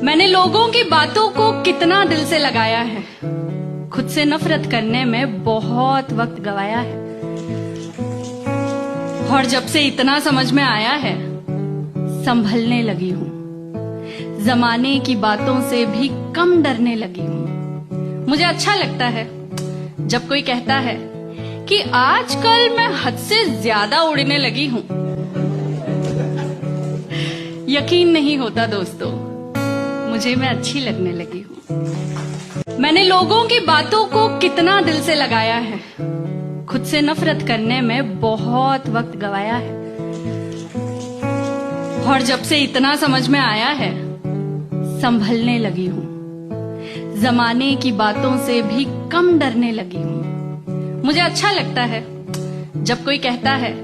मैंने लोगों की बातों को कितना दिल से लगाया है, खुद से नफरत करने में बहुत वक्त गवाया है। और जब से इतना समझ में आया है, संभलने लगी हूँ। जमाने की बातों से भी कम डरने लगी हूँ। मुझे अच्छा लगता है जब कोई कहता है कि आजकल मैं हद से ज्यादा उड़ने लगी हूँ। यकीन नहीं होता दोस्तों, मुझे मैं अच्छी लगने लगी हूँ। मैंने लोगों की बातों को कितना दिल से लगाया है, खुद से नफरत करने में बहुत वक्त गवाया है। और जब से इतना समझ में आया है, संभलने लगी हूँ। जमाने की बातों से भी कम डरने लगी हूँ। मुझे अच्छा लगता है जब कोई कहता है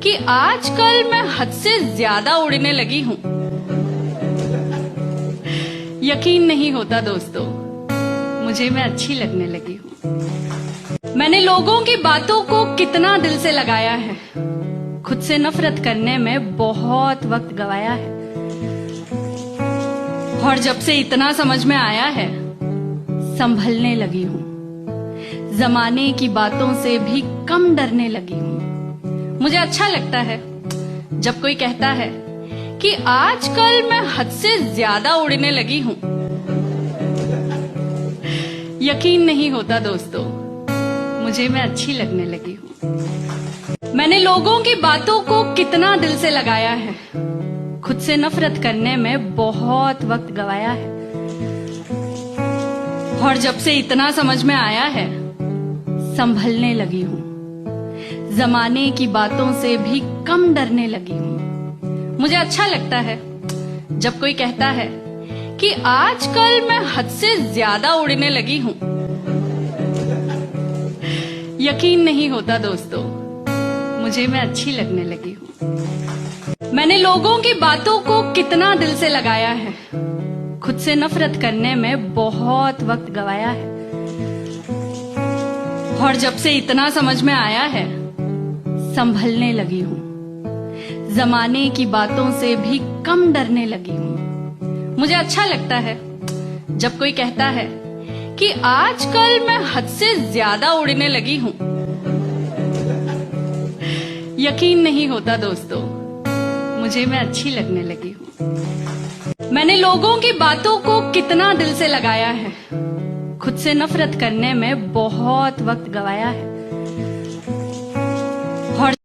कि आजकल मैं हद से ज्यादा उड़ने लगी हूँ। यकीन नहीं होता दोस्तों, मुझे मैं अच्छी लगने लगी हूँ। मैंने लोगों की बातों को कितना दिल से लगाया है, खुद से नफरत करने में बहुत वक्त गवाया है। और जब से इतना समझ में आया है, संभलने लगी हूँ। जमाने की बातों से भी कम डरने लगी हूँ। मुझे अच्छा लगता है जब कोई कहता है कि आजकल मैं हद से ज्यादा उड़ने लगी हूँ। यकीन नहीं होता दोस्तों, मुझे मैं अच्छी लगने लगी हूँ। मैंने लोगों की बातों को कितना दिल से लगाया है, खुद से नफरत करने में बहुत वक्त गवाया है। और जब से इतना समझ में आया है, संभलने लगी हूँ। जमाने की बातों से भी कम डरने लगी हूँ। मुझे अच्छा लगता है जब कोई कहता है कि आजकल मैं हद से ज्यादा उड़ने लगी हूँ। यकीन नहीं होता दोस्तों, मुझे मैं अच्छी लगने लगी हूँ। मैंने लोगों की बातों को कितना दिल से लगाया है, खुद से नफरत करने में बहुत वक्त गवाया है। और जब से इतना समझ में आया है, संभलने लगी हूँ। जमाने की बातों से भी कम डरने लगी हूँ। मुझे अच्छा लगता है जब कोई कहता है कि आजकल मैं हद से ज्यादा उड़ने लगी हूँ। यकीन नहीं होता दोस्तों, मुझे मैं अच्छी लगने लगी हूँ। मैंने लोगों की बातों को कितना दिल से लगाया है, खुद से नफरत करने में बहुत वक्त गवाया है। और